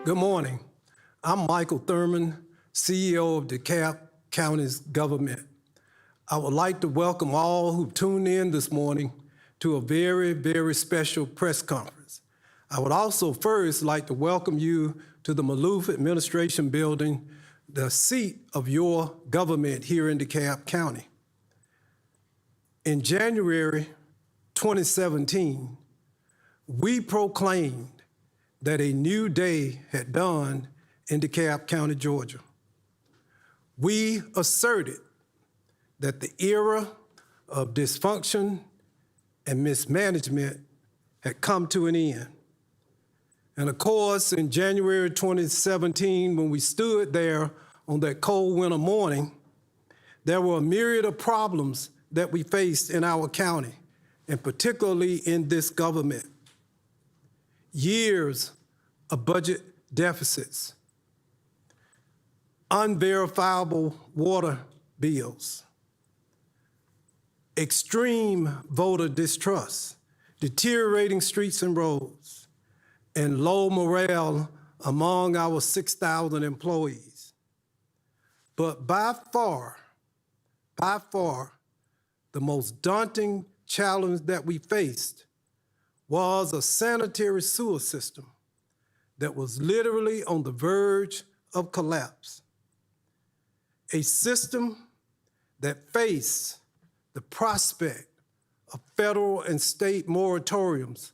Good morning. I'm Michael Thurmond, CEO of DeKalb County's government. I would like to welcome all who tuned in this morning to a very, very special press conference. I would also first like to welcome you to the Maloof Administration Building, the seat of your government here in DeKalb County. In January 2017, we proclaimed that a new day had dawned in DeKalb County, Georgia. We asserted that the era of dysfunction and mismanagement had come to an end. And of course, in January 2017, when we stood there on that cold winter morning, there were a myriad of problems that we faced in our county, and particularly in this government. Years of budget deficits, unverifiable water bills, extreme voter distrust, deteriorating streets and roads, and low morale among our 6,000 employees. But by far, the most daunting challenge that we faced was a sanitary sewer system that was literally on the verge of collapse. A system that faced the prospect of federal and state moratoriums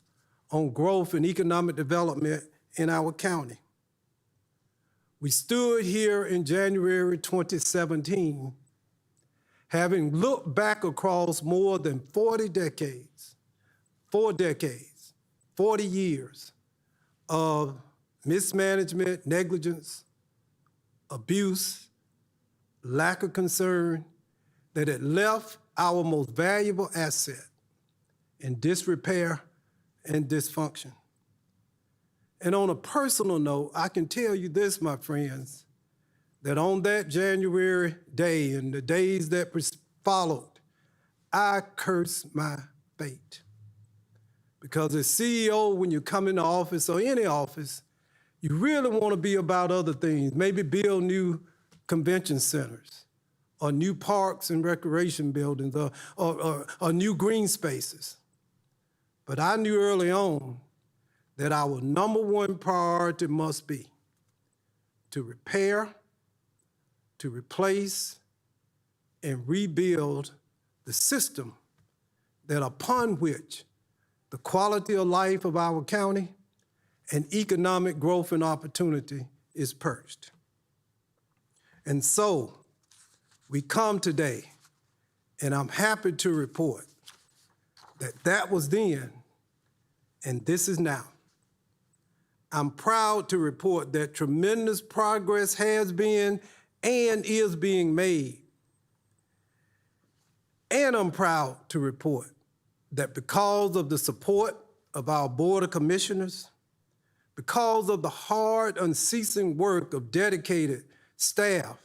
on growth and economic development in our county. We stood here in January 2017, having looked back across more than 40 years of mismanagement, negligence, abuse, lack of concern that had left our most valuable asset in disrepair and dysfunction. And on a personal note, I can tell you this, my friends, that on that January day and the days that followed, I cursed my fate. Because as CEO, when you come into office or any office, you really want to be about other things, maybe build new convention centers or new parks and recreation buildings or new green spaces. But I knew early on that our number one priority must be to repair, to replace, and rebuild the system that upon which the quality of life of our county and economic growth and opportunity is perched. And so we come today, and I'm happy to report that that was then, and this is now. I'm proud to report that tremendous progress has been and is being made. And I'm proud to report that because of the support of our Board of Commissioners, because of the hard, unceasing work of dedicated staff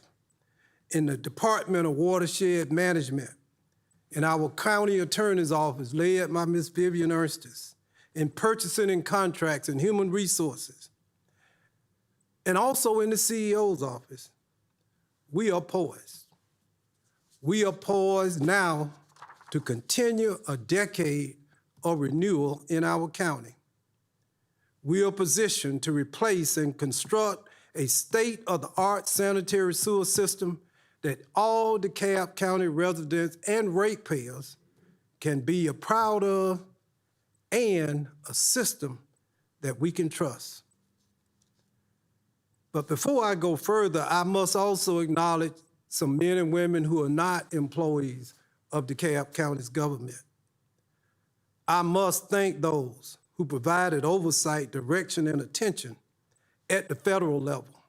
in the Department of Watershed Management, in our County Attorney's Office, led by Ms. Vivian Erstis, in Purchasing and Contracts and Human Resources, and also in the CEO's office, we are poised. We are poised now to continue a decade of renewal in our county. We are positioned to replace and construct a state-of-the-art sanitary sewer system that all DeKalb County residents and ratepayers can be proud of, and a system that we can trust. But before I go further, I must also acknowledge some men and women who are not employees of DeKalb County's government. I must thank those who provided oversight, direction, and attention at the federal level.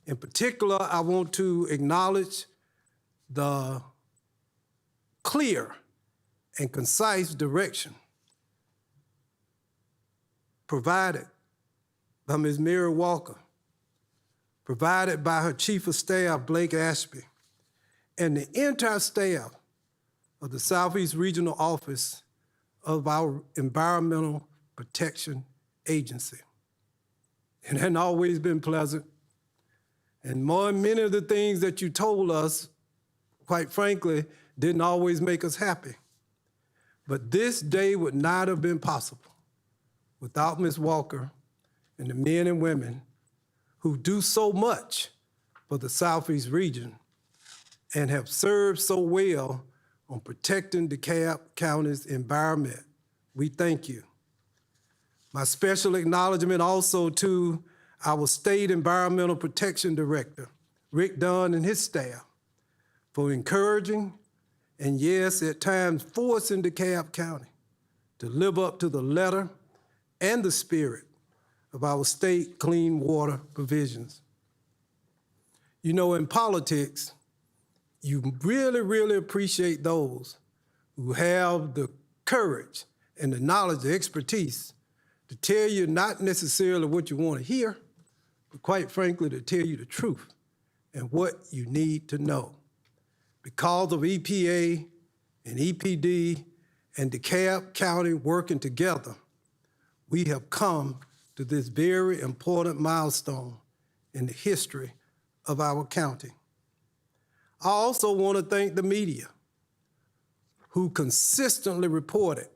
In particular, I want to acknowledge the clear and concise direction provided by Ms. Mary Walker, provided by her Chief of Staff, Blake Ashby, and the entire staff of the Southeast Regional Office of our Environmental Protection Agency. It hadn't always been pleasant. And many of the things that you told us, quite frankly, didn't always make us happy. But this day would not have been possible without Ms. Walker and the men and women who do so much for the Southeast region and have served so well on protecting DeKalb County's environment. We thank you. My special acknowledgement also to our State Environmental Protection Director, Rick Dunn, and his staff for encouraging and, yes, at times forcing DeKalb County to live up to the letter and the spirit of our state clean water provisions. You know, in politics, you really, really appreciate those who have the courage and the knowledge, the expertise to tell you not necessarily what you want to hear, but quite frankly, to tell you the truth and what you need to know. Because of EPA and EPD and DeKalb County working together, we have come to this very important milestone in the history of our county. I also want to thank the media who consistently reported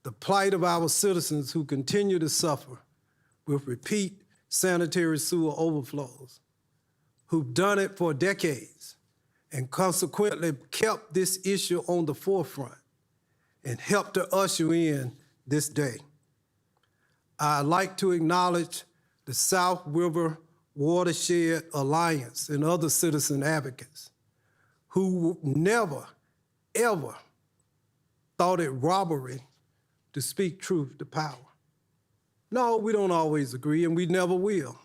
the plight of our citizens who continue to suffer with repeat sanitary sewer overflows, who've done it for decades and consequently kept this issue on the forefront and helped to usher in this day. I'd like to acknowledge the South River Watershed Alliance and other citizen advocates who never, ever thought it robbery to speak truth to power. No, we don't always agree, and we never will.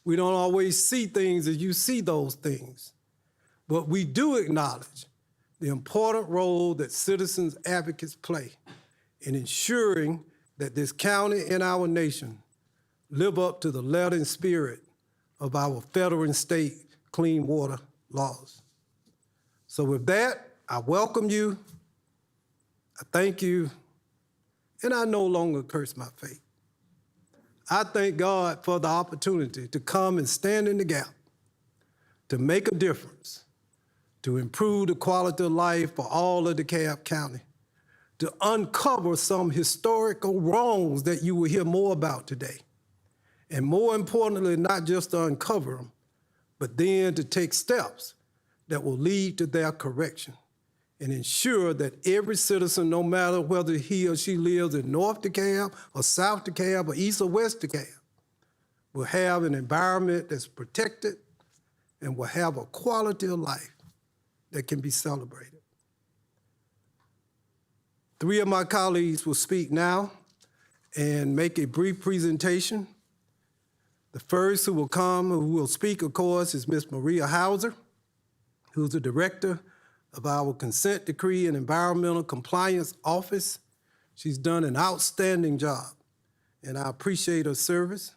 We don't always see things as you see those things. But we do acknowledge the important role that citizens advocates play in ensuring that this county and our nation live up to the letter and spirit of our federal and state clean water laws. So with that, I welcome you, I thank you, and I no longer curse my fate. I thank God for the opportunity to come and stand in the gap, to make a difference, to improve the quality of life for all of DeKalb County, to uncover some historical wrongs that you will hear more about today. And more importantly, not just to uncover them, but then to take steps that will lead to their correction and ensure that every citizen, no matter whether he or she lives in North DeKalb or South DeKalb or East or West DeKalb, will have an environment that's protected and will have a quality of life that can be celebrated. 3 of my colleagues will speak now and make a brief presentation. The first who will speak, of course, is Ms. Maria Hauser, who's the director of our Consent Decree and Environmental Compliance Office. She's done an outstanding job, and I appreciate her service.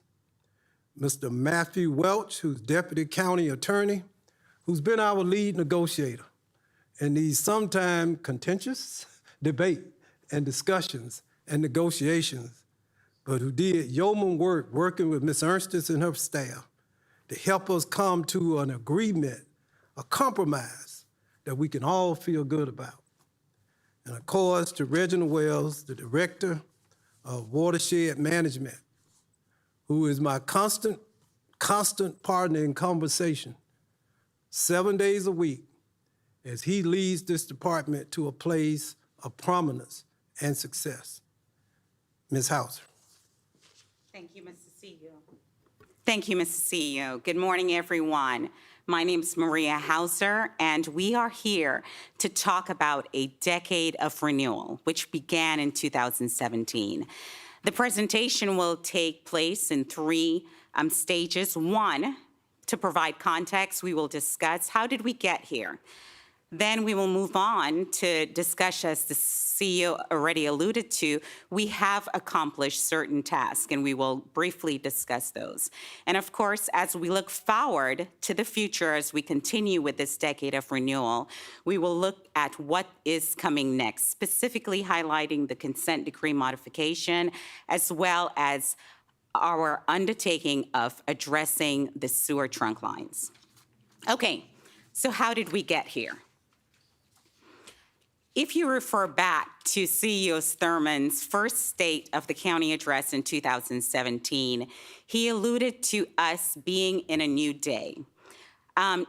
Mr. Matthew Welch, who's Deputy County Attorney, who's been our lead negotiator in these sometimes contentious debate and discussions and negotiations, but who did yeoman work working with Ms. Ernstis and her staff to help us come to an agreement, a compromise that we can all feel good about. And of course, to Reginald Wells, the Director of Watershed Management, who is my constant partner in conversation, 7 days a week, as he leads this department to a place of prominence and success. Ms. Hauser. Thank you, Mr. CEO. Thank you, Mr. CEO. Good morning, everyone. My name is Maria Hauser, and we are here to talk about a decade of renewal, which began in 2017. The presentation will take place in 3 stages. 1, to provide context, we will discuss how did we get here. Then we will move on to discuss, as the CEO already alluded to, we have accomplished certain tasks, and we will briefly discuss those. And of course, as we look forward to the future, as we continue with this decade of renewal, we will look at what is coming next, specifically highlighting the consent decree modification, as well as our undertaking of addressing the sewer trunk lines. Okay, so how did we get here? If you refer back to CEO Thurmond's first State of the County address in 2017, he alluded to us being in a new day.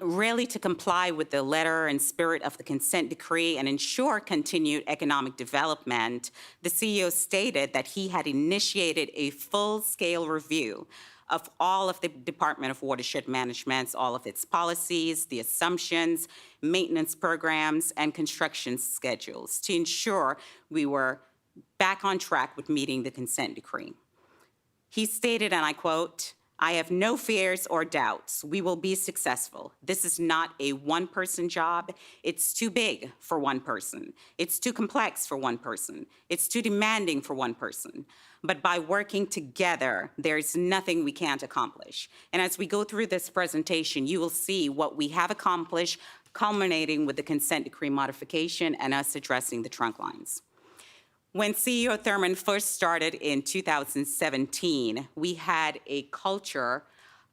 Really to comply with the letter and spirit of the consent decree and ensure continued economic development, the CEO stated that he had initiated a full-scale review of all of the Department of Watershed Management's, all of its policies, the assumptions, maintenance programs, and construction schedules to ensure we were back on track with meeting the consent decree. He stated, and I quote, "I have no fears or doubts. We will be successful. This is not a one-person job. It's too big for one person. It's too complex for one person. It's too demanding for one person. But by working together, there's nothing we can't accomplish." And as we go through this presentation, you will see what we have accomplished, culminating with the consent decree modification and us addressing the trunk lines. When CEO Thurmond first started in 2017, we had a culture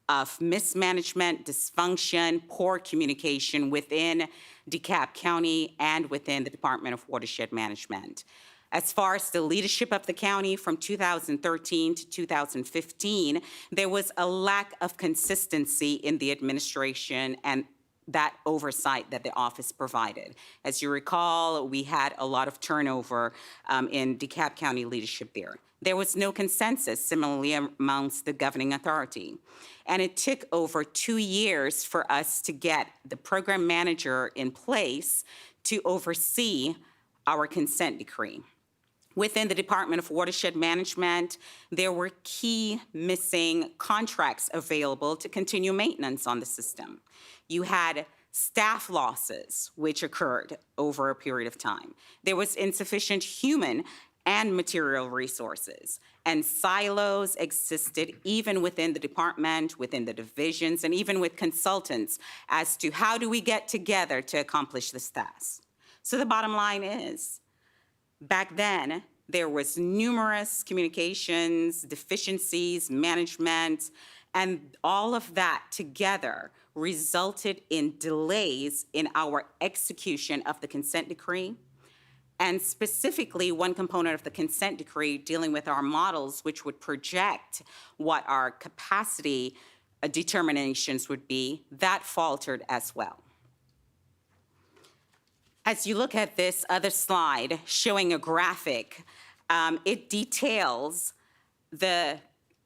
of mismanagement, dysfunction, poor communication within DeKalb County and within the Department of Watershed Management. As far as the leadership of the county from 2013 to 2015, there was a lack of consistency in the administration and that oversight that the office provided. As you recall, we had a lot of turnover in DeKalb County leadership there. There was no consensus, similarly, amongst the governing authority. And it took over 2 years for us to get the program manager in place to oversee our consent decree. Within the Department of Watershed Management, there were key missing contracts available to continue maintenance on the system. You had staff losses, which occurred over a period of time. There was insufficient human and material resources, and silos existed even within the department, within the divisions, and even with consultants as to how do we get together to accomplish this task. So the bottom line is, back then, there was numerous communications, deficiencies, management, and all of that together resulted in delays in our execution of the consent decree. And specifically, one component of the consent decree dealing with our models, which would project what our capacity determinations would be, that faltered as well. As you look at this other slide showing a graphic, it details the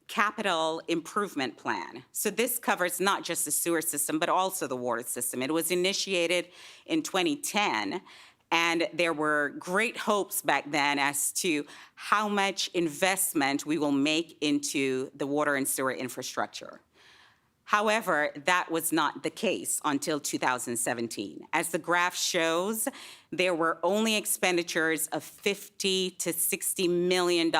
capital improvement plan. So this covers not just the sewer system, but also the water system. It was initiated in 2010, and there were great hopes back then as to how much investment we will make into the water and sewer infrastructure. However, that was not the case until 2017. As the graph shows, there were only expenditures of $50 to $60 million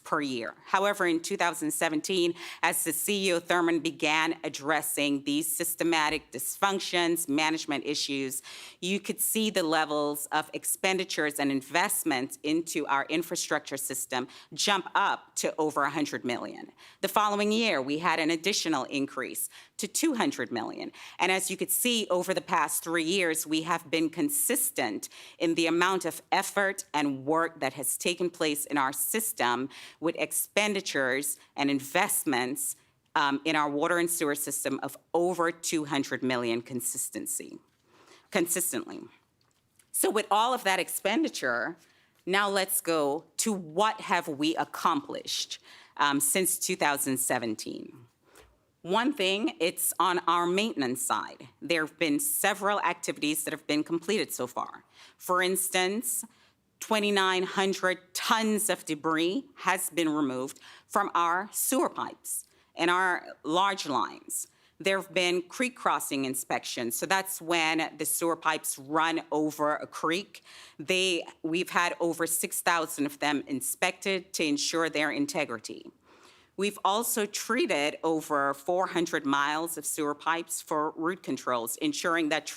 per year. However, in 2017, as the CEO Thurmond began addressing these systematic dysfunctions, management issues, you could see the levels of expenditures and investments into our infrastructure system jump up to over $100 million. The following year, we had an additional increase to $200 million. And as you could see, over the past 3 years, we have been consistent in the amount of effort and work that has taken place in our system with expenditures and investments in our water and sewer system of over $200 million consistently. So with all of that expenditure, now let's go to what have we accomplished since 2017. One thing, it's on our maintenance side. There have been several activities that have been completed so far. For instance, 2,900 tons of debris has been removed from our sewer pipes and our large lines. There have been creek crossing inspections. So that's when the sewer pipes run over a creek. We've had over 6,000 of them inspected to ensure their integrity. We've also treated over 400 miles of sewer pipes for root controls, ensuring that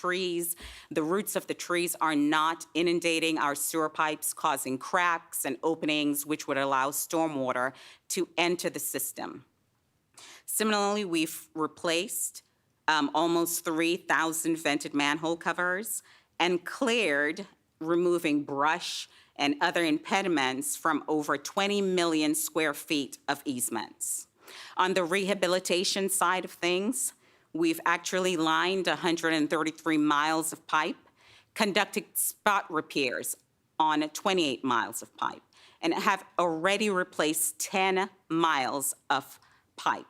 the roots of the trees are not inundating our sewer pipes, causing cracks and openings, which would allow stormwater to enter the system. Similarly, we've replaced almost 3,000 vented manhole covers and cleared, removing brush and other impediments from over 20 million square feet of easements. On the rehabilitation side of things, we've actually lined 133 miles of pipe, conducted spot repairs on 28 miles of pipe, and have already replaced 10 miles of pipe.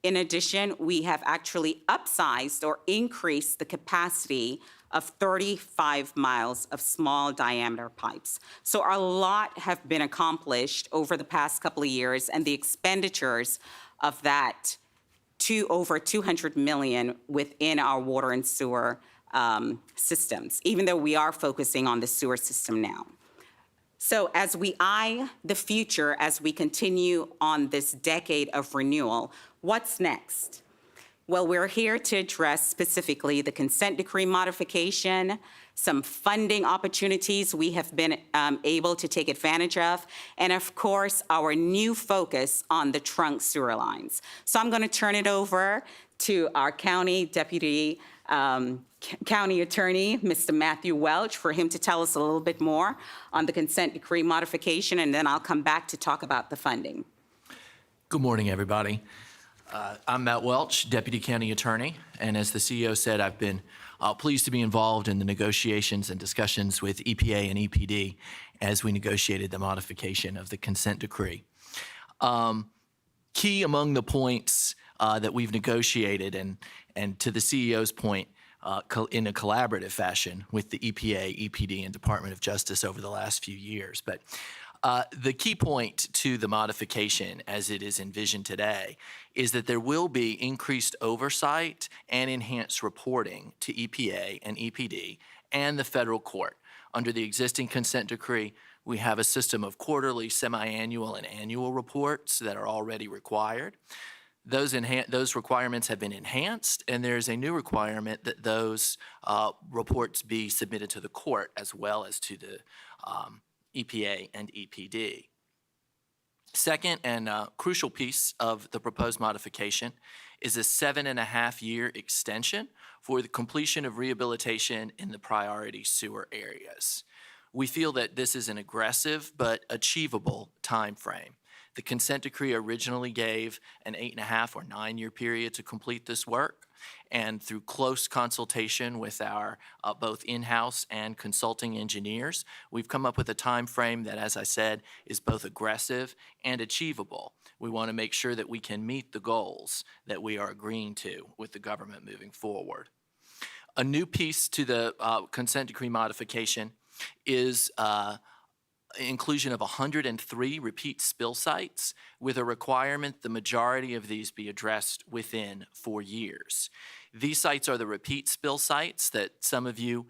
In addition, we have actually upsized or increased the capacity of 35 miles of small diameter pipes. So a lot have been accomplished over the past couple of years, and the expenditures of that to over 200 million within our water and sewer systems, even though we are focusing on the sewer system now. So as we eye the future, as we continue on this decade of renewal, what's next? Well, we're here to address specifically the consent decree modification, some funding opportunities we have been able to take advantage of, and of course, our new focus on the trunk sewer lines. So I'm going to turn it over to our county deputy county attorney, Mr. Matthew Welch, for him to tell us a little bit more on the consent decree modification, and then I'll come back to talk about the funding. Good morning, everybody. I'm Matt Welch, Deputy County Attorney, and as the CEO said, I've been pleased to be involved in the negotiations and discussions with EPA and EPD as we negotiated the modification of the consent decree. Key among the points that we've negotiated, and to the CEO's point, in a collaborative fashion with the EPA, EPD, and Department of Justice over the last few years. But the key point to the modification as it is envisioned today is that there will be increased oversight and enhanced reporting to EPA and EPD and the federal court. Under the existing consent decree, we have a system of quarterly, semi-annual, and annual reports that are already required. Those requirements have been enhanced, and there's a new requirement that those reports be submitted to the court as well as to the EPA and EPD. Second and crucial piece of the proposed modification is a 7.5-year extension for the completion of rehabilitation in the priority sewer areas. We feel that this is an aggressive but achievable time frame. The consent decree originally gave an 8.5 or 9-year period to complete this work, and through close consultation with our both in-house and consulting engineers, we've come up with a time frame that, as I said, is both aggressive and achievable. We want to make sure that we can meet the goals that we are agreeing to with the government moving forward. A new piece to the consent decree modification is inclusion of 103 repeat spill sites with a requirement the majority of these be addressed within 4 years. These sites are the repeat spill sites that some of you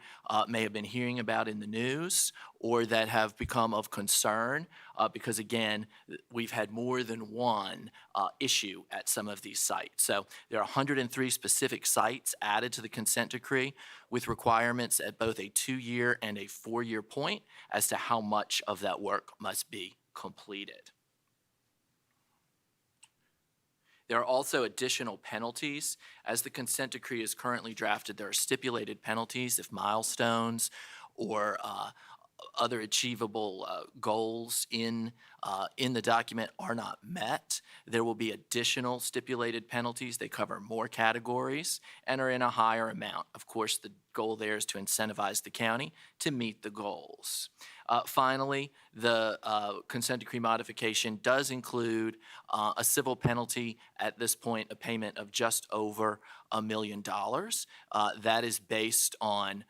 may have been hearing about in the news or that have become of concern because, again, we've had more than one issue at some of these sites. So there are 103 specific sites added to the consent decree with requirements at both a 2-year and a 4-year point as to how much of that work must be completed. There are also additional penalties. As the consent decree is currently drafted, there are stipulated penalties if milestones or other achievable goals in the document are not met. There will be additional stipulated penalties. They cover more categories and are in a higher amount. Of course, the goal there is to incentivize the county to meet the goals. Finally, the consent decree modification does include a civil penalty, at this point, a payment of just over $1 million. That is based on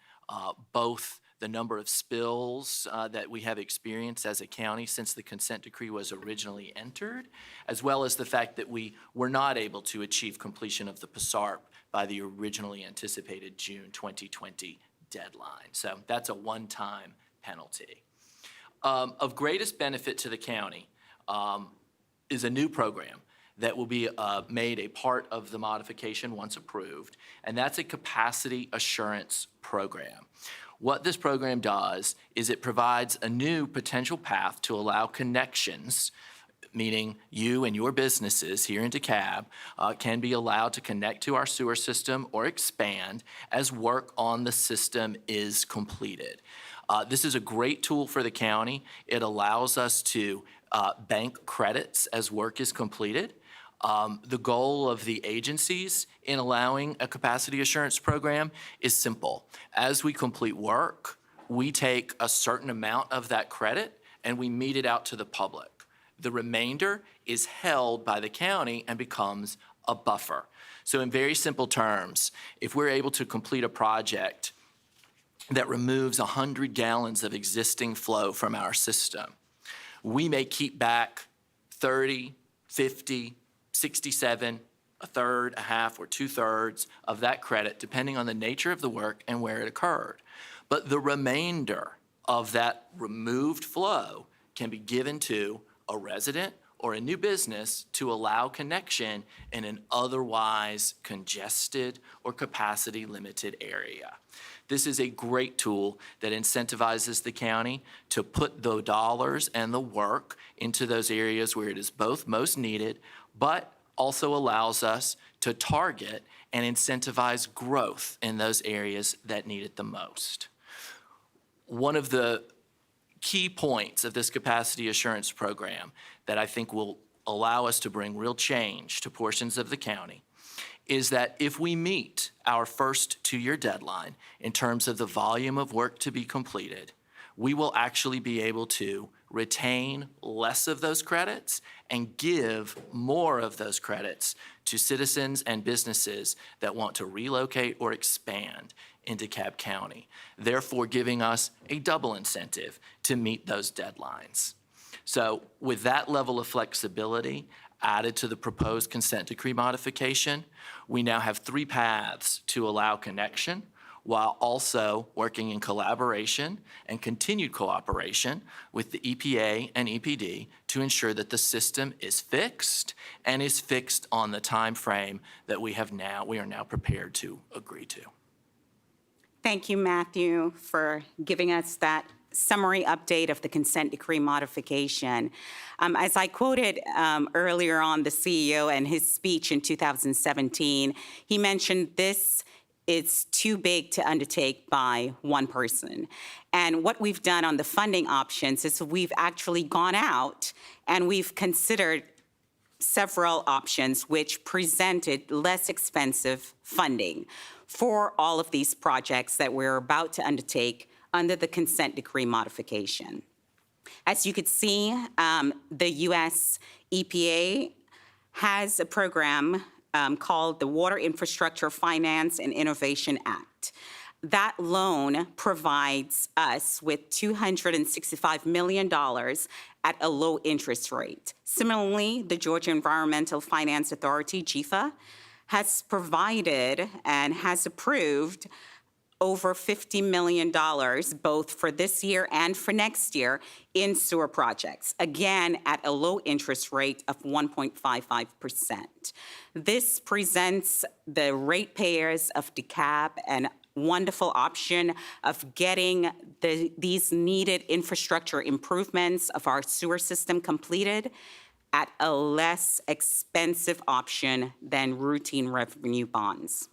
both the number of spills that we have experienced as a county since the consent decree was originally entered, as well as the fact that we were not able to achieve completion of the PSARP by the originally anticipated June 2020 deadline. So that's a one-time penalty. Of greatest benefit to the county is a new program that will be made a part of the modification once approved, and that's a capacity assurance program. What this program does is it provides a new potential path to allow connections meaning you and your businesses here in DeKalb, can be allowed to connect to our sewer system or expand as work on the system is completed. This is a great tool for the county. It allows us to bank credits as work is completed. The goal of the agencies in allowing a capacity assurance program is simple. As we complete work, we take a certain amount of that credit and we mete it out to the public. The remainder is held by the county and becomes a buffer. So in very simple terms, if we're able to complete a project that removes 100 gallons of existing flow from our system, we may keep back 30, 50, 67, a third, a half, or 2/3 of that credit, depending on the nature of the work and where it occurred. But the remainder of that removed flow can be given to a resident or a new business to allow connection in an otherwise congested or capacity limited area. This is a great tool that incentivizes the county to put the dollars and the work into those areas where it is both most needed, but also allows us to target and incentivize growth in those areas that need it the most. One of the key points of this capacity assurance program that I think will allow us to bring real change to portions of the county is that if we meet our first 2-year deadline in terms of the volume of work to be completed, we will actually be able to retain less of those credits and give more of those credits to citizens and businesses that want to relocate or expand in DeKalb County, therefore giving us a double incentive to meet those deadlines. So with that level of flexibility added to the proposed consent decree modification, we now have 3 paths to allow connection while also working in collaboration and continued cooperation with the EPA and EPD to ensure that the system is fixed and is fixed on the time frame that we are now prepared to agree to. Thank you, Matthew, for giving us that summary update of the consent decree modification. As I quoted earlier on the CEO and his speech in 2017, he mentioned this is too big to undertake by one person. And what we've done on the funding options is we've actually gone out and we've considered several options which presented less expensive funding for all of these projects that we're about to undertake under the consent decree modification. As you could see, the U.S. EPA has a program called the Water Infrastructure Finance and Innovation Act. That loan provides us with $265 million at a low interest rate. Similarly, the Georgia Environmental Finance Authority, GEFA, has provided and has approved over $50 million, both for this year and for next year, in sewer projects, again, at a low interest rate of 1.55%. This presents the ratepayers of DeKalb an wonderful option of getting these needed infrastructure improvements of our sewer system completed at a less expensive option than routine revenue bonds.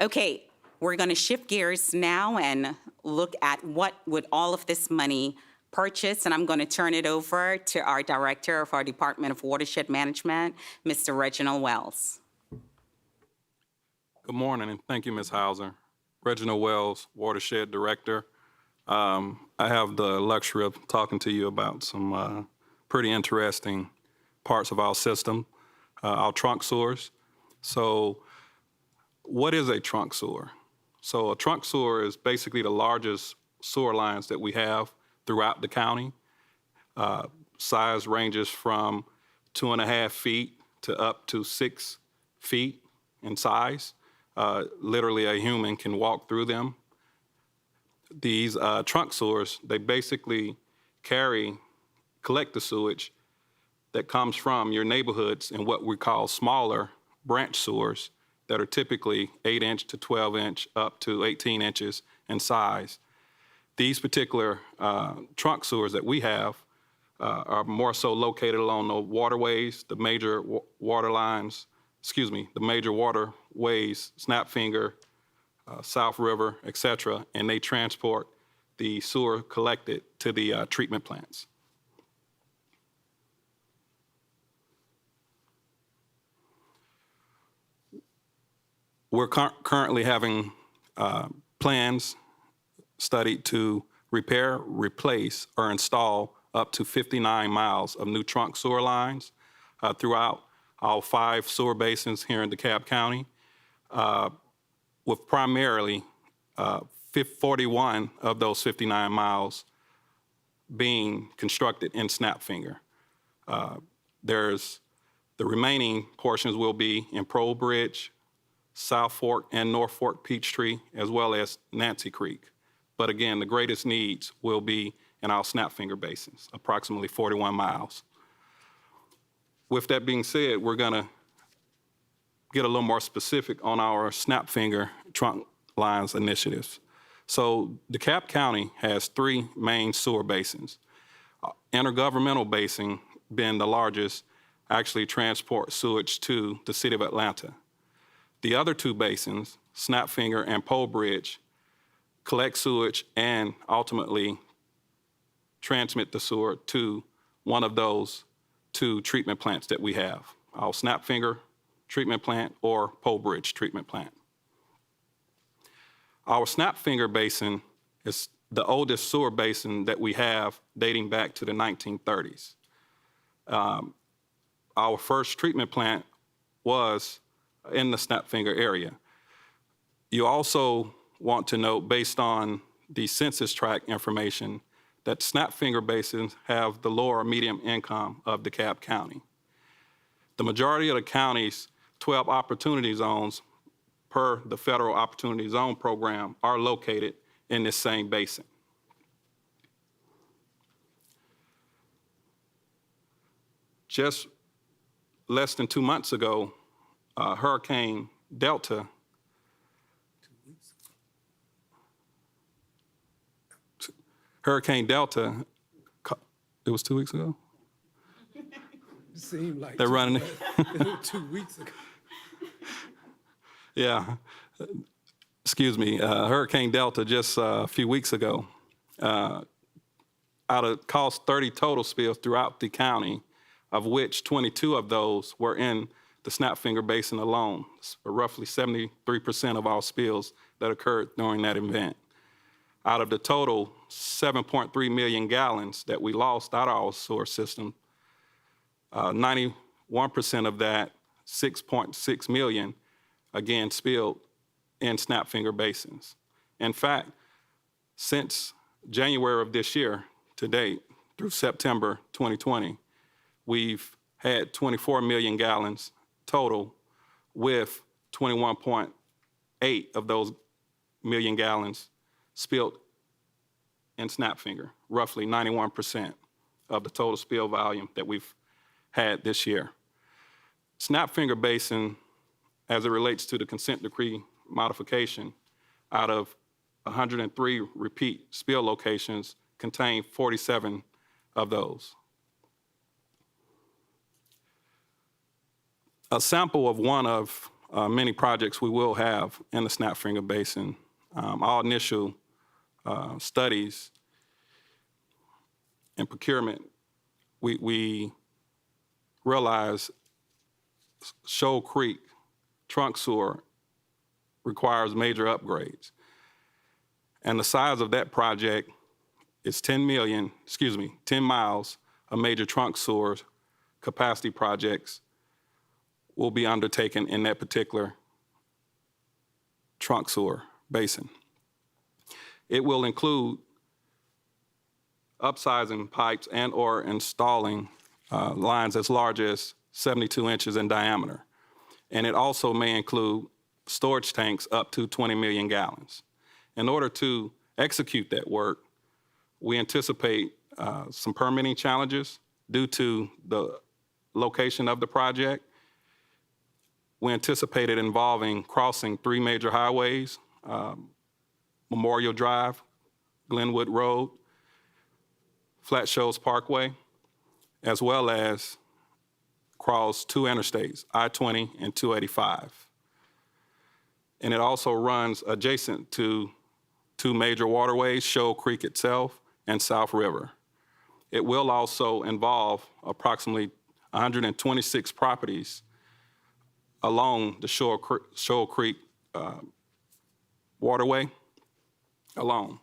Okay. We're going to shift gears now and look at what would all of this money purchase, and I'm going to turn it over to our Director of our Department of Watershed Management, Mr. Reginald Wells. Good morning, and thank you, Ms. Hauser. Reginald Wells, Watershed Director. I have the luxury of talking to you about some pretty interesting parts of our system, our trunk sewers. So what is a trunk sewer? So a trunk sewer is basically the largest sewer lines that we have throughout the county. Size ranges from 2.5 feet to up to 6 feet in size. Literally a human can walk through them. These trunk sewers, they basically collect the sewage that comes from your neighborhoods in what we call smaller branch sewers that are typically 8-inch to 12-inch up to 18 inches in size. These particular trunk sewers that we have are more so located along the waterways, the major water lines, the major waterways, Snapfinger, South River, et cetera, and they transport the sewer collected to the treatment plants. We're currently having plans studied to repair, replace, or install up to 59 miles of new trunk sewer lines throughout all 5 sewer basins here in DeKalb County, with primarily 41 of those 59 miles being constructed in Snapfinger. There's the remaining portions will be in Pearl Bridge, South Fork and North Fork Peachtree, as well as Nancy Creek. But again, the greatest needs will be in our Snapfinger basins, approximately 41 miles. With that being said, we're gonna get a little more specific on our Snapfinger trunk lines initiatives. So DeKalb County has 3 main sewer basins. Intergovernmental Basin, being the largest, actually transport sewage to the city of Atlanta. The other 2 basins, Snapfinger and Pole Bridge, collect sewage and ultimately transmit the sewer to one of those 2 treatment plants that we have, our Snapfinger treatment plant or Pole Bridge treatment plant. Our Snapfinger Basin is the oldest sewer basin that we have, dating back to the 1930s. Our first treatment plant was in the Snapfinger area. You also want to note, based on the census tract information, that Snapfinger basins have the lower medium income of DeKalb County. The majority of the county's 12 opportunity zones per the Federal Opportunity Zone Program are located in this same basin. Just less than 2 months ago, Hurricane Delta it was 2 weeks ago? It seemed like They're running 2 weeks ago. Yeah, excuse me, Hurricane Delta just a few weeks ago, out of caused 30 total spills throughout the county, of which 22 of those were in the Snapfinger Basin alone, roughly 73% of all spills that occurred during that event. Out of the total 7.3 million gallons that we lost out of our sewer system, 91% of that, 6.6 million, again, spilled in Snapfinger basins. In fact, since January of this year to date, through September 2020, we've had 24 million gallons total, with 21.8 of those million gallons spilled in Snapfinger, roughly 91% of the total spill volume that we've had this year. Snapfinger Basin, as it relates to the consent decree modification, out of 103 repeat spill locations, contain 47 of those. A sample of one of many projects we will have in the Snapfinger Basin. Our initial studies and procurement, we realized Shoal Creek trunk sewer requires major upgrades. And the size of that project is 10 miles of major trunk sewer capacity projects will be undertaken in that particular trunk sewer basin. It will include upsizing pipes and or installing lines as large as 72 inches in diameter. And it also may include storage tanks up to 20 million gallons. In order to execute that work, we anticipate some permitting challenges due to the location of the project. We anticipate it involving crossing 3 major highways, Memorial Drive, Glenwood Road, Flat Shoals Parkway, as well as cross two interstates, I-20 and 285. And it also runs adjacent to two major waterways, Shoal Creek itself and South River. It will also involve approximately 126 properties along the Shoal Creek waterway alone.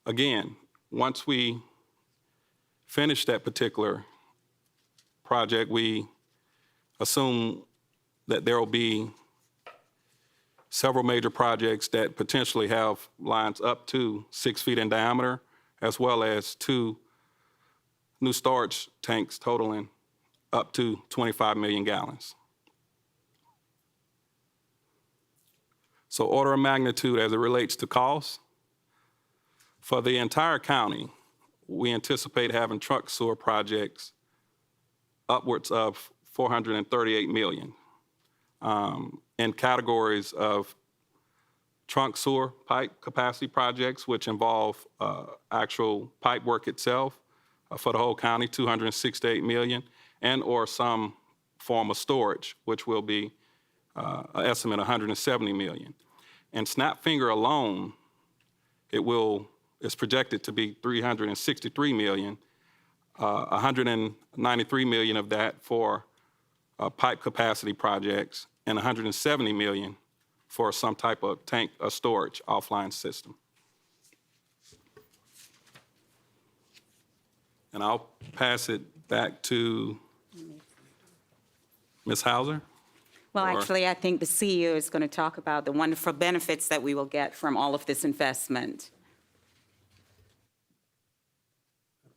Again, once we finish that particular project, we assume that there will be several major projects that potentially have lines up to 6 feet in diameter, as well as 2 new storage tanks totaling up to 25 million gallons. So order of magnitude as it relates to cost, for the entire county, we anticipate having trunk sewer projects upwards of $438 million in categories of trunk sewer pipe capacity projects, which involve actual pipe work itself for the whole county, $268 million, and or some form of storage, which will be an estimate of $170 million. And Snapfinger alone, it's projected to be $363 million, $193 million of that for pipe capacity projects, and $170 million for some type of tank storage offline system. And I'll pass it back to Ms. Hauser. Well, actually, I think the CEO is going to talk about the wonderful benefits that we will get from all of this investment.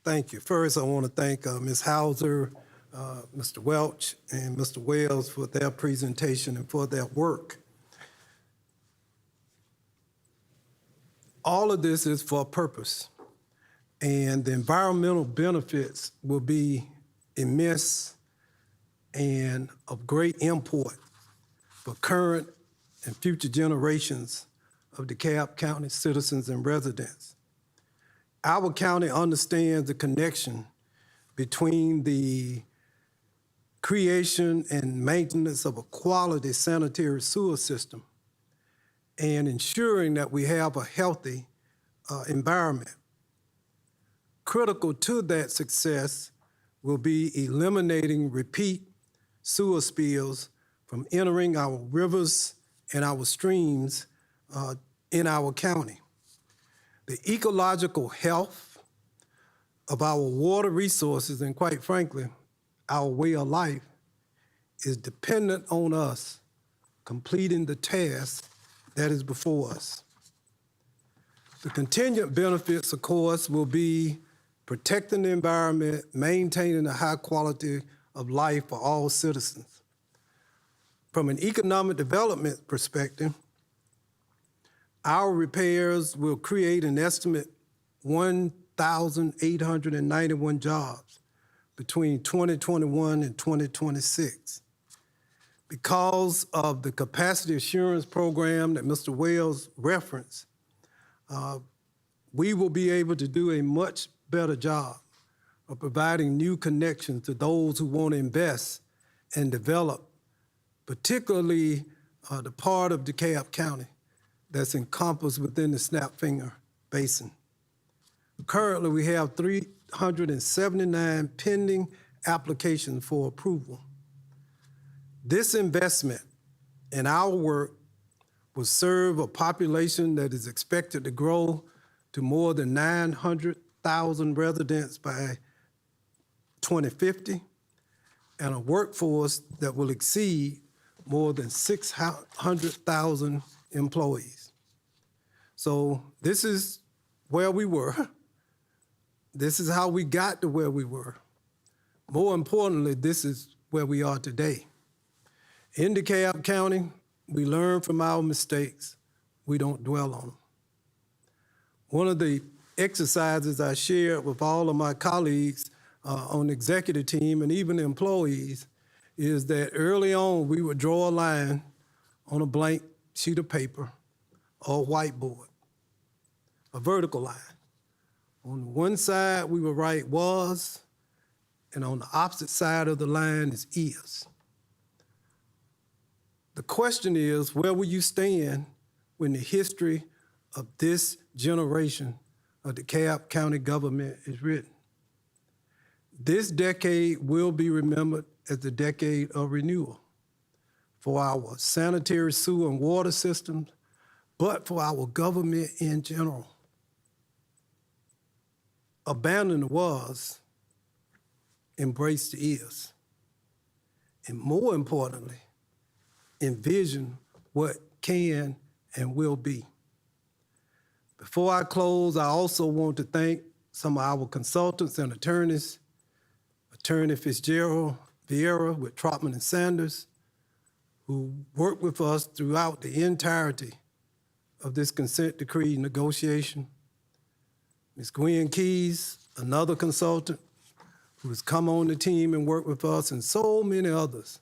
Thank you. First, I want to thank Ms. Hauser, Mr. Welch, and Mr. Wells for their presentation and for their work. All of this is for a purpose, and the environmental benefits will be immense and of great import for current and future generations of DeKalb County citizens and residents. Our county understands the connection between the creation and maintenance of a quality sanitary sewer system and ensuring that we have a healthy environment. Critical to that success will be eliminating repeat sewer spills from entering our rivers and our streams in our county. The ecological health of our water resources and, quite frankly, our way of life is dependent on us completing the task that is before us. The contingent benefits, of course, will be protecting the environment, maintaining a high quality of life for all citizens. From an economic development perspective, our repairs will create an estimate 1,891 jobs between 2021 and 2026. Because of the capacity assurance program that Mr. Wells referenced, we will be able to do a much better job of providing new connections to those who want to invest and develop, particularly the part of DeKalb County that's encompassed within the Snapfinger Basin. Currently, we have 379 pending applications for approval. This investment in our work will serve a population that is expected to grow to more than 900,000 residents by 2050, and a workforce that will exceed more than 600,000 employees. So this is where we were. This is how we got to where we were. More importantly, this is where we are today. In DeKalb County, we learn from our mistakes. We don't dwell on them. One of the exercises I shared with all of my colleagues on the executive team and even the employees is that early on we would draw a line on a blank sheet of paper or a whiteboard, a vertical line. On one side we would write was, and on the opposite side of the line is. The question is, where will you stand when the history of this generation of DeKalb County government is written? This decade will be remembered as the decade of renewal for our sanitary sewer and water systems, but for our government in general. Abandon the was, embrace the is. And more importantly, envision what can and will be. Before I close, I also want to thank some of our consultants and attorneys, Attorney Fitzgerald Vieira with Trotman and Sanders, who worked with us throughout the entirety of this consent decree negotiation. Ms. Gwen Keys, another consultant who has come on the team and worked with us, and so many others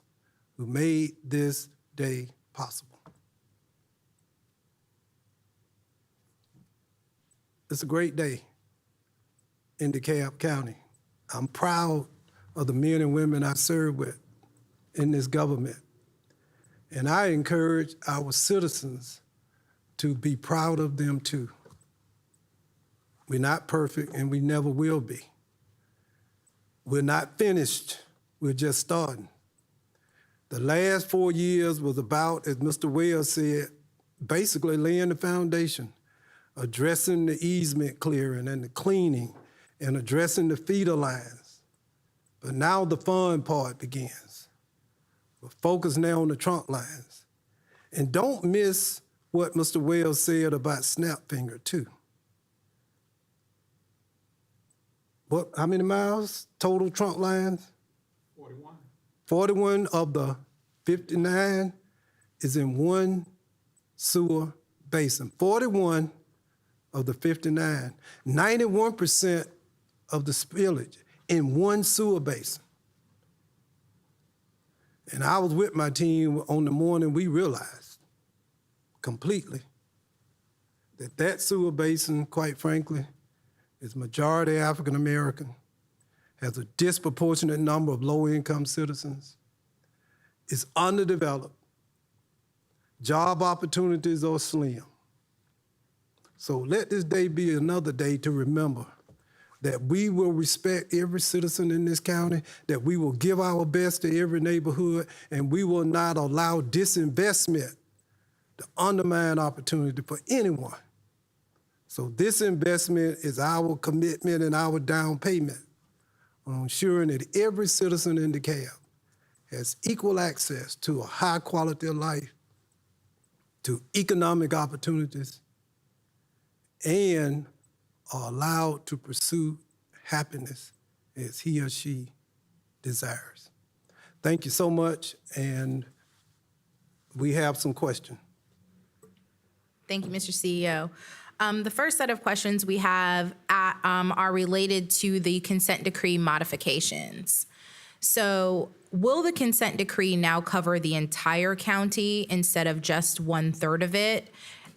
who made this day possible. It's a great day in DeKalb County. I'm proud of the men and women I serve with in this government. And I encourage our citizens to be proud of them too. We're not perfect and we never will be. We're not finished, we're just starting. The last 4 years was about, as Mr. Wells said, basically laying the foundation, addressing the easement clearing and the cleaning and addressing the feeder lines. But now the fun part begins. We're focused now on the trunk lines. And don't miss what Mr. Wells said about Snapfinger too. How many miles total trunk lines? 41. 41 of the 59 is in one sewer basin. 41 of the 59. 91% of the spillage in one sewer basin. And I was with my team on the morning we realized completely that sewer basin, quite frankly, is majority African American, has a disproportionate number of low-income citizens, is underdeveloped, job opportunities are slim. So let this day be another day to remember that we will respect every citizen in this county, that we will give our best to every neighborhood, and we will not allow disinvestment to undermine opportunity for anyone. So this investment is our commitment and our down payment on ensuring that every citizen in DeKalb has equal access to a high quality of life, to economic opportunities, and are allowed to pursue happiness as he or she desires. Thank you so much, and we have some questions. Thank you, Mr. CEO. The first set of questions we have are related to the consent decree modifications. So will the consent decree now cover the entire county instead of just 1/3 of it?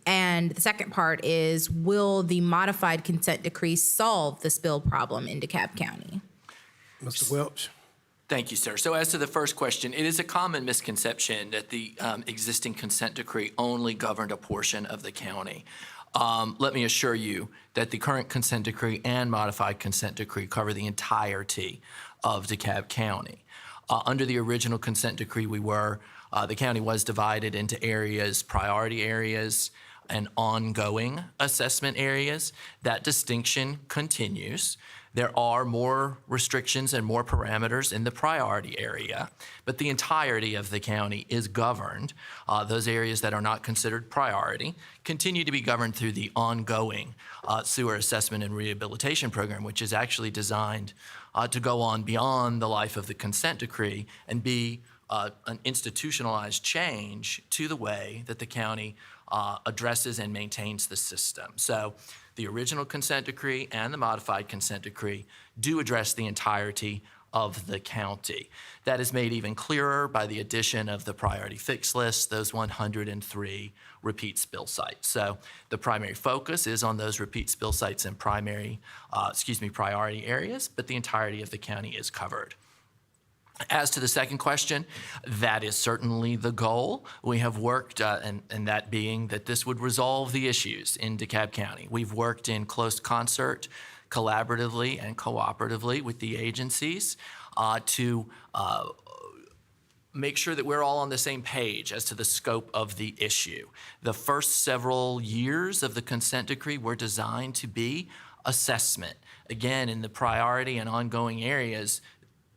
And the second part is, will the modified consent decree solve the spill problem in DeKalb County? Mr. Welch. Thank you, sir. So as to the first question, it is a common misconception that the existing consent decree only governed a portion of the county. Let me assure you that the current consent decree and modified consent decree cover the entirety of DeKalb County. Under the original consent decree, the county was divided into areas, priority areas, and ongoing assessment areas. That distinction continues. There are more restrictions and more parameters in the priority area, but the entirety of the county is governed. Those areas that are not considered priority continue to be governed through the ongoing sewer assessment and rehabilitation program, which is actually designed to go on beyond the life of the consent decree and be an institutionalized change to the way that the county addresses and maintains the system. So the original consent decree and the modified consent decree do address the entirety of the county. That is made even clearer by the addition of the priority fix list, those 103 repeat spill sites. So the primary focus is on those repeat spill sites in priority areas, but the entirety of the county is covered. As to the second question, that is certainly the goal. We have worked, and that being that this would resolve the issues in DeKalb County. We've worked in close concert, collaboratively and cooperatively with the agencies to make sure that we're all on the same page as to the scope of the issue. The first several years of the consent decree were designed to be assessment. Again, in the priority and ongoing areas,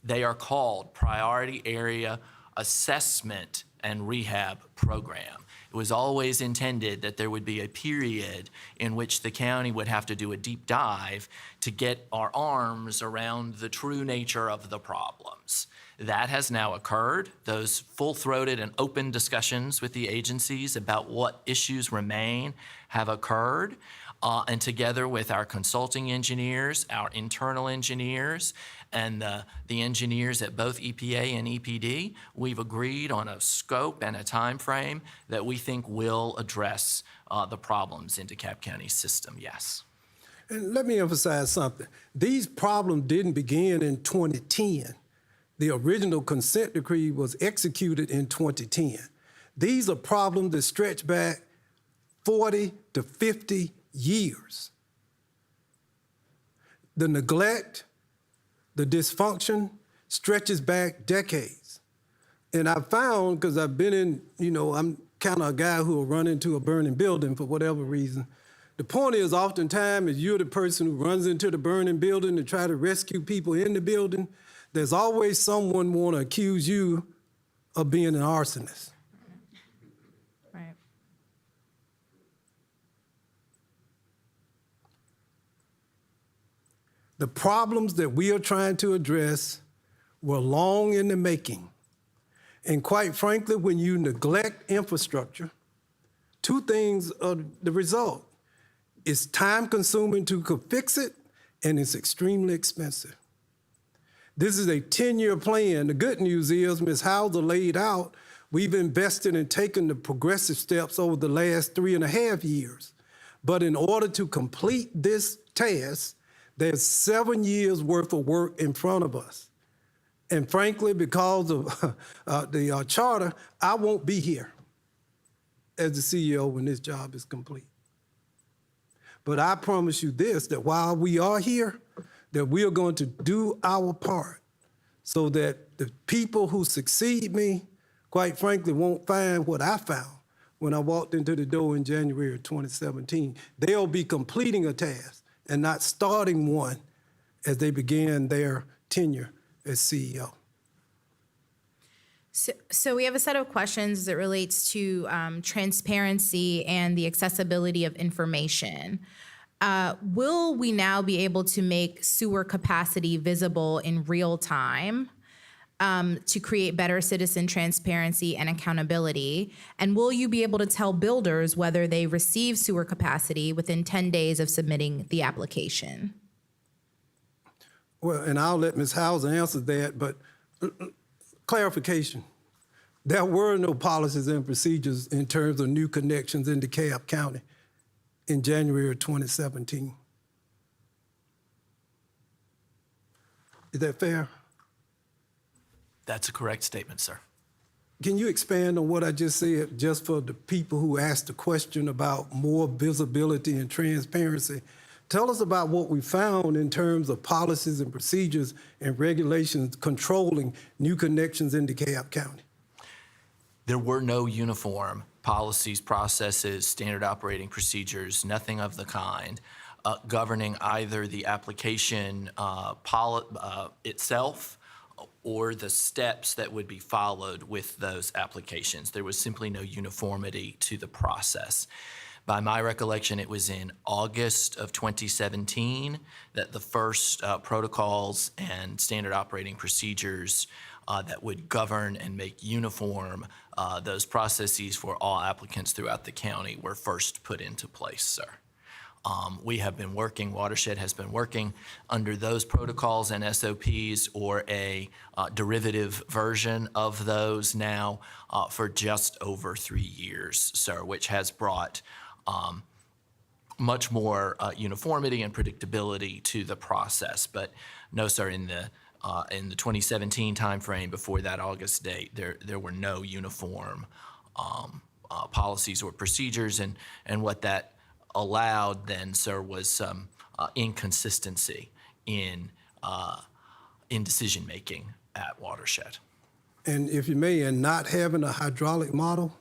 they are called Priority Area Assessment and Rehab Program. It was always intended that there would be a period in which the county would have to do a deep dive to get our arms around the true nature of the problems. That has now occurred. Those full-throated and open discussions with the agencies about what issues remain have occurred. And together with our consulting engineers, our internal engineers, and the engineers at both EPA and EPD, we've agreed on a scope and a time frame that we think will address the problems in DeKalb County's system, yes. And let me emphasize something. These problems didn't begin in 2010. The original consent decree was executed in 2010. These are problems that stretch back 40 to 50 years. The neglect, the dysfunction stretches back decades. And I found, because I've been in, I'm kind of a guy who will run into a burning building for whatever reason. The point is, oftentimes, if you're the person who runs into the burning building to try to rescue people in the building, there's always someone want to accuse you of being an arsonist. Right. The problems that we are trying to address were long in the making. And quite frankly, when you neglect infrastructure, two things are the result. It's time-consuming to fix it, and it's extremely expensive. This is a 10-year plan. The good news is, Ms. Hauser laid out, we've invested and taken the progressive steps over the last 3.5 years. But in order to complete this task, there's 7 years worth of work in front of us. And frankly, because of the charter, I won't be here as the CEO when this job is complete. But I promise you this, that while we are here, that we are going to do our part so that the people who succeed me, quite frankly, won't find what I found when I walked into the door in January of 2017. They'll be completing a task and not starting one as they began their tenure as CEO. So we have a set of questions as it relates to transparency and the accessibility of information. Will we now be able to make sewer capacity visible in real time to create better citizen transparency and accountability? And will you be able to tell builders whether they receive sewer capacity within 10 days of submitting the application? Well, and I'll let Ms. Hauser answer that, but clarification. There were no policies and procedures in terms of new connections in DeKalb County in January of 2017. Is that fair? That's a correct statement, sir. Can you expand on what I just said, just for the people who asked the question about more visibility and transparency? Tell us about what we found in terms of policies and procedures and regulations controlling new connections in DeKalb County. There were no uniform policies, processes, standard operating procedures, nothing of the kind governing either the application itself or the steps that would be followed with those applications. There was simply no uniformity to the process. By my recollection, it was in August of 2017 that the first protocols and standard operating procedures that would govern and make uniform those processes for all applicants throughout the county were first put into place, sir. We have been working, Watershed has been working under those protocols and SOPs or a derivative version of those now for just over 3 years, sir, which has brought much more uniformity and predictability to the process. But no, sir, in the 2017 timeframe, before that August date, there were no uniform policies or procedures, and what that allowed then, sir, was some inconsistency in decision making at Watershed. And if you may, in not having a hydraulic model,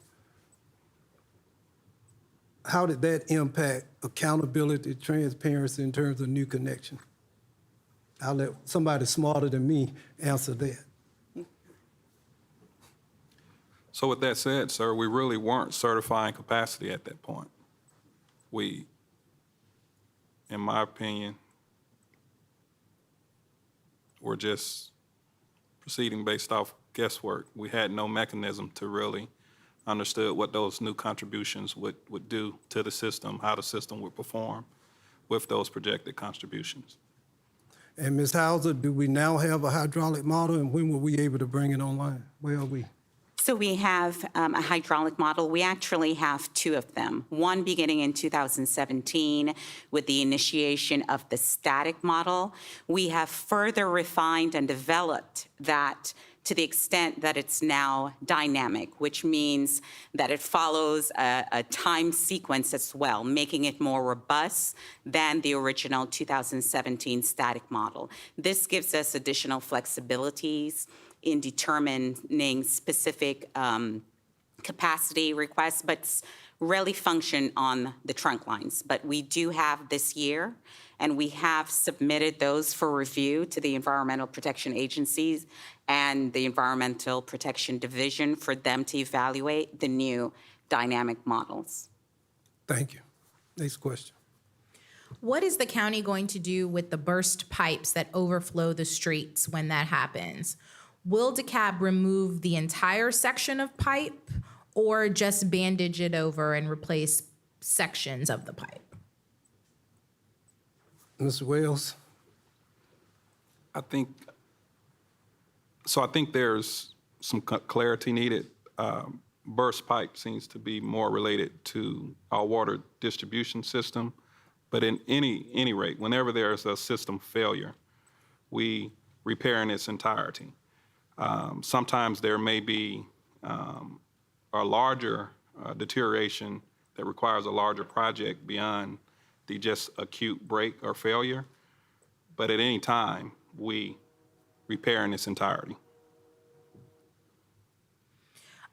how did that impact accountability, transparency in terms of new connection? I'll let somebody smarter than me answer that. So with that said, sir, we really weren't certifying capacity at that point. We, in my opinion, were just proceeding based off guesswork. We had no mechanism to really understood what those new contributions would do to the system, how the system would perform with those projected contributions. And Ms. Hauser, do we now have a hydraulic model, and when were we able to bring it online? Where are we? So we have a hydraulic model. We actually have two of them. One beginning in 2017 with the initiation of the static model. We have further refined and developed that to the extent that it's now dynamic, which means that it follows a time sequence as well, making it more robust than the original 2017 static model. This gives us additional flexibilities in determining specific capacity requests, but really function on the trunk lines. But we do have this year, and we have submitted those for review to the Environmental Protection Agencies and the Environmental Protection Division for them to evaluate the new dynamic models. Thank you. Next question. What is the county going to do with the burst pipes that overflow the streets when that happens? Will DeKalb remove the entire section of pipe or just bandage it over and replace sections of the pipe? Mr. Wells? I think there's some clarity needed. Burst pipe seems to be more related to our water distribution system, but in any rate, whenever there's a system failure, we repair in its entirety. Sometimes there may be a larger deterioration that requires a larger project beyond the just acute break or failure, but at any time, we repair in its entirety.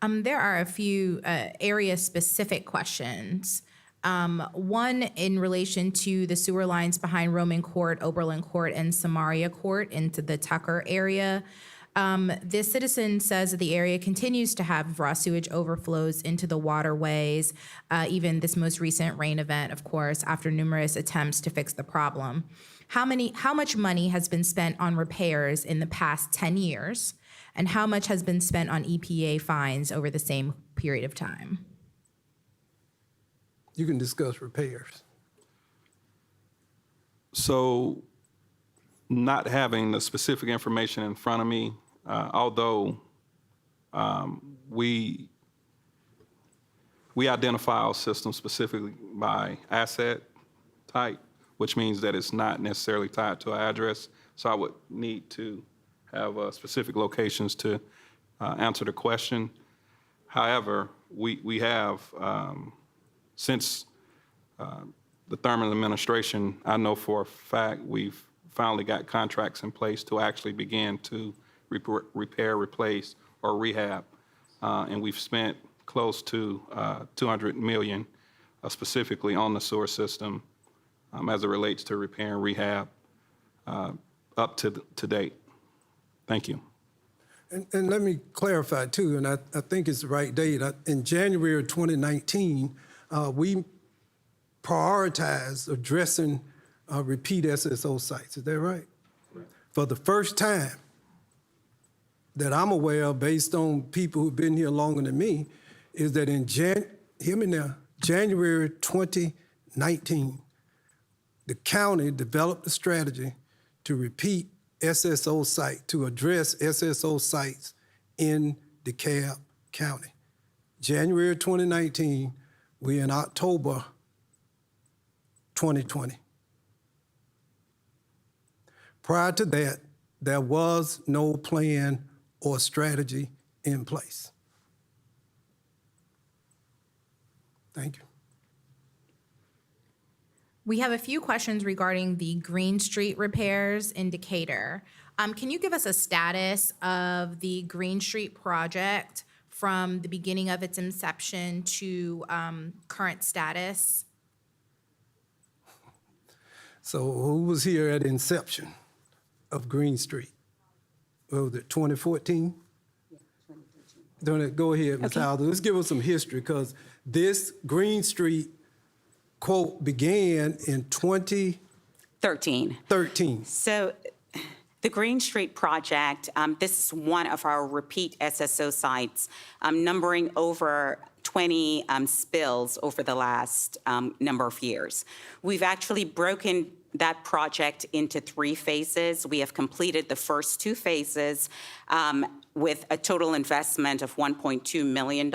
There are a few area-specific questions. One in relation to the sewer lines behind Roman Court, Oberlin Court, and Samaria Court into the Tucker area. This citizen says that the area continues to have raw sewage overflows into the waterways, even this most recent rain event, of course, after numerous attempts to fix the problem. How much money has been spent on repairs in the past 10 years, and how much has been spent on EPA fines over the same period of time? You can discuss repairs. So, not having the specific information in front of me, although we identify our system specifically by asset type, which means that it's not necessarily tied to an address. So I would need to have specific locations to answer the question. However, we have, since the Thurmond administration, I know for a fact we've finally got contracts in place to actually begin to repair, replace, or rehab. And we've spent close to $200 million specifically on the sewer system as it relates to repair and rehab up to date. Thank you. And let me clarify too, and I think it's the right date. In January of 2019, we prioritized addressing repeat SSO sites. Is that right? Right? For the first time that I'm aware of, based on people who've been here longer than me, is that in January 2019, the county developed a strategy to repeat SSO site, to address SSO sites in DeKalb County. January 2019, we're in October 2020. Prior to that, there was no plan or strategy in place. Thank you. We have a few questions regarding the Green Street repairs in Decatur. Can you give us a status of the Green Street project from the beginning of its inception to current status? So who was here at inception of Green Street? What was it, 2014? Go ahead, Ms. Howard. Let's give us some history, because this Green Street, quote, began in 2013. 13. So the Green Street project, this is one of our repeat SSO sites, numbering over 20 spills over the last number of years. We've actually broken that project into 3 phases. We have completed the first 2 phases with a total investment of $1.2 million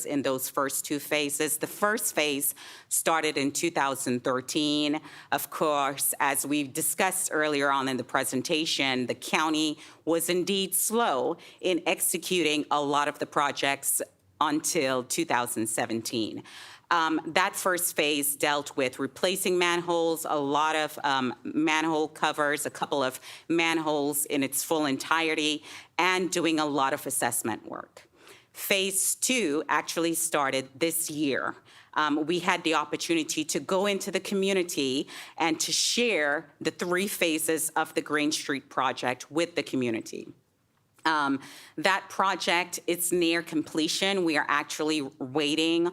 in those first 2 phases. The first phase started in 2013. Of course, as we discussed earlier on in the presentation, the county was indeed slow in executing a lot of the projects until 2017. That first phase dealt with replacing manholes, a lot of manhole covers, a couple of manholes in its full entirety, and doing a lot of assessment work. Phase 2 actually started this year. We had the opportunity to go into the community and to share the 3 phases of the Green Street project with the community. That project is near completion. We are actually waiting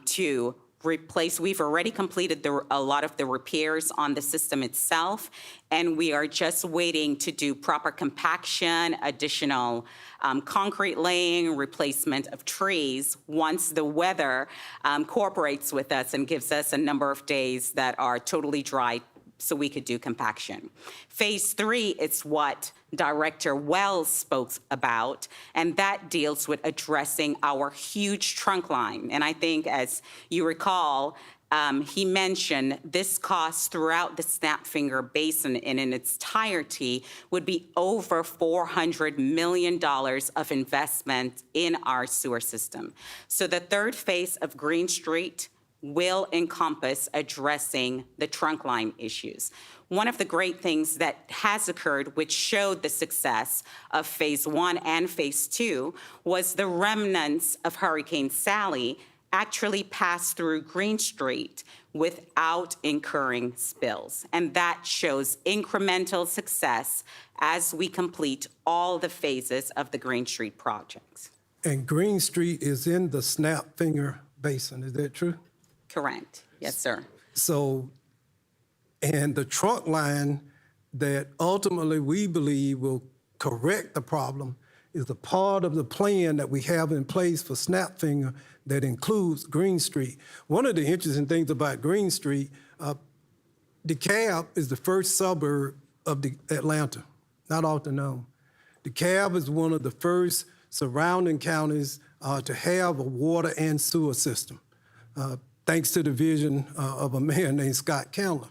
to replace. We've already completed a lot of the repairs on the system itself, and we are just waiting to do proper compaction, additional concrete laying, replacement of trees once the weather cooperates with us and gives us a number of days that are totally dry so we could do compaction. Phase 3 is what Director Wells spoke about, and that deals with addressing our huge trunk line. And I think, as you recall, he mentioned this cost throughout the Snapfinger Basin and in its entirety would be over $400 million of investment in our sewer system. So the 3rd phase of Green Street will encompass addressing the trunk line issues. One of the great things that has occurred, which showed the success of phase 1 and phase 2, was the remnants of Hurricane Sally actually passed through Green Street without incurring spills. And that shows incremental success as we complete all the phases of the Green Street projects. And Green Street is in the Snapfinger Basin, is that true? Correct. Yes, sir. So, and the trunk line that ultimately we believe will correct the problem is a part of the plan that we have in place for Snapfinger that includes Green Street. One of the interesting things about Green Street, DeKalb is the first suburb of Atlanta, not often known. DeKalb is one of the first surrounding counties to have a water and sewer system, thanks to the vision of a man named Scott Candler.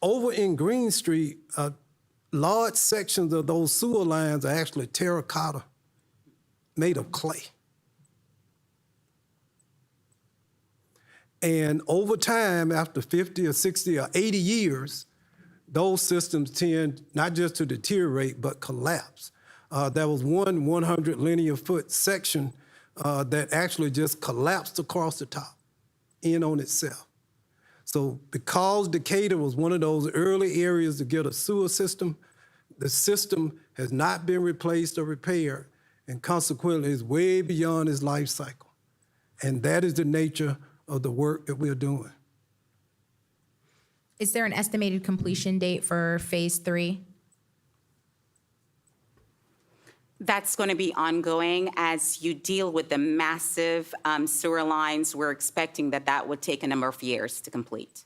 Over in Green Street, large sections of those sewer lines are actually terracotta, made of clay. And over time, after 50 or 60 or 80 years, those systems tend not just to deteriorate, but collapse. There was one 100 linear foot section that actually just collapsed across the top, in on itself. So because Decatur was one of those early areas to get a sewer system, the system has not been replaced or repaired, and consequently is way beyond its life cycle. And that is the nature of the work that we're doing. Is there an estimated completion date for phase 3? That's going to be ongoing as you deal with the massive sewer lines. We're expecting that would take a number of years to complete.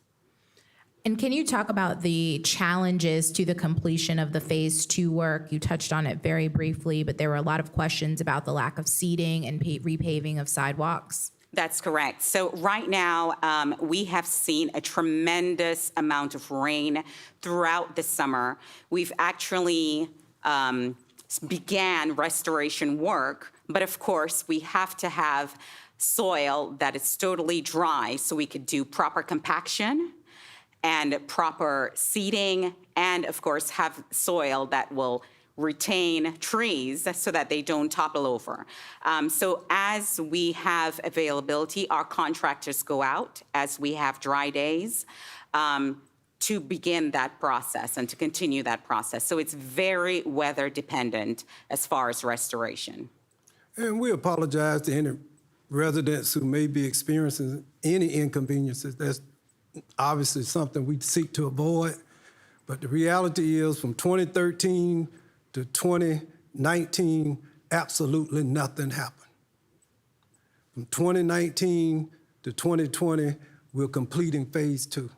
And can you talk about the challenges to the completion of the Phase 2 work? You touched on it very briefly, but there were a lot of questions about the lack of seeding and repaving of sidewalks. That's correct. So right now, we have seen a tremendous amount of rain throughout the summer. We've actually began restoration work, but of course, we have to have soil that is totally dry so we could do proper compaction and proper seeding, and of course, have soil that will retain trees so that they don't topple over. So as we have availability, our contractors go out as we have dry days to begin that process and to continue that process. So it's very weather dependent as far as restoration. And we apologize to any residents who may be experiencing any inconveniences. That's obviously something we seek to avoid. But the reality is from 2013 to 2019, absolutely nothing happened. From 2019 to 2020, we're completing Phase 2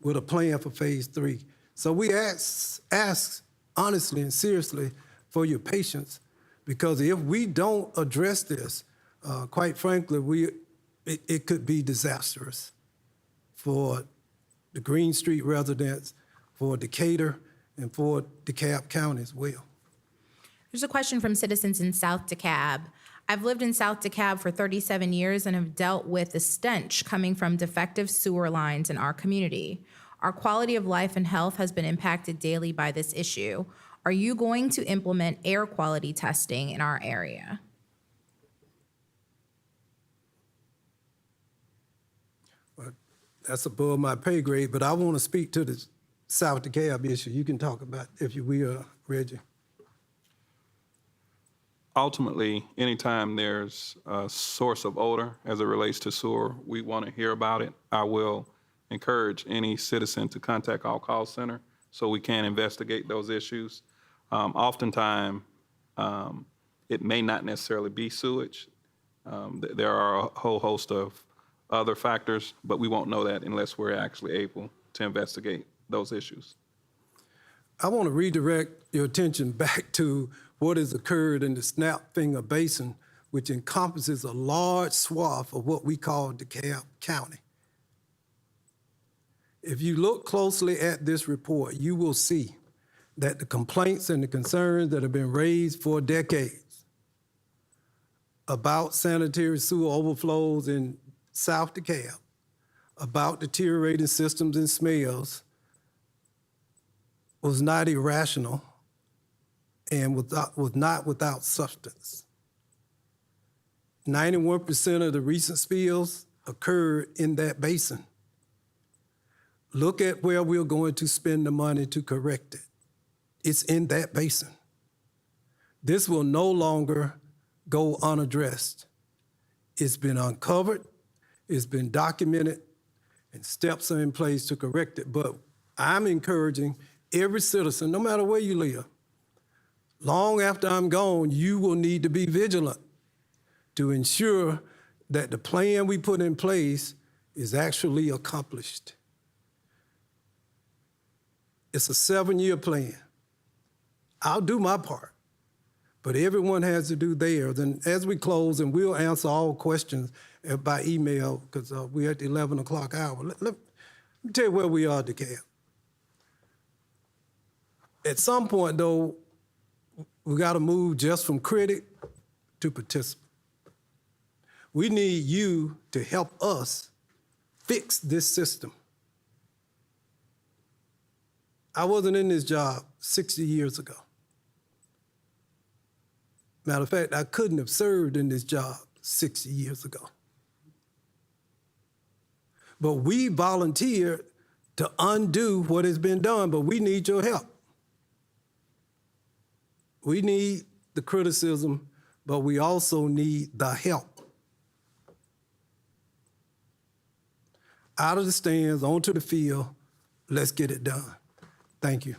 with a plan for Phase 3. So we ask honestly and seriously for your patience, because if we don't address this, quite frankly, it could be disastrous for the Green Street residents, for Decatur, and for DeKalb County as well. There's a question from citizens in South DeKalb. I've lived in South DeKalb for 37 years and have dealt with the stench coming from defective sewer lines in our community. Our quality of life and health has been impacted daily by this issue. Are you going to implement air quality testing in our area? That's above my pay grade, but I want to speak to the South DeKalb issue. You can talk about it if you will, Reggie. Ultimately, anytime there's a source of odor as it relates to sewer, we want to hear about it. I will encourage any citizen to contact our call center so we can investigate those issues. Oftentimes, it may not necessarily be sewage. There are a whole host of other factors, but we won't know that unless we're actually able to investigate those issues. I want to redirect your attention back to what has occurred in the Snapfinger Basin, which encompasses a large swath of what we call DeKalb County. If you look closely at this report, you will see that the complaints and the concerns that have been raised for decades about sanitary sewer overflows in South DeKalb, about deteriorating systems and smells, was not irrational and was not without substance. 91% of the recent spills occurred in that basin. Look at where we're going to spend the money to correct it. It's in that basin. This will no longer go unaddressed. It's been uncovered, it's been documented, and steps are in place to correct it. But I'm encouraging every citizen, no matter where you live, long after I'm gone, you will need to be vigilant to ensure that the plan we put in place is actually accomplished. It's a 7-year plan. I'll do my part, but everyone has to do theirs. And as we close, and we'll answer all questions by email because we're at the 11 o'clock hour. Let me tell you where we are, DeKalb. At some point, though, we got to move just from critic to participant. We need you to help us fix this system. I wasn't in this job 60 years ago. Matter of fact, I couldn't have served in this job 60 years ago. But we volunteered to undo what has been done, but we need your help. We need the criticism, but we also need the help. Out of the stands, onto the field, let's get it done. Thank you.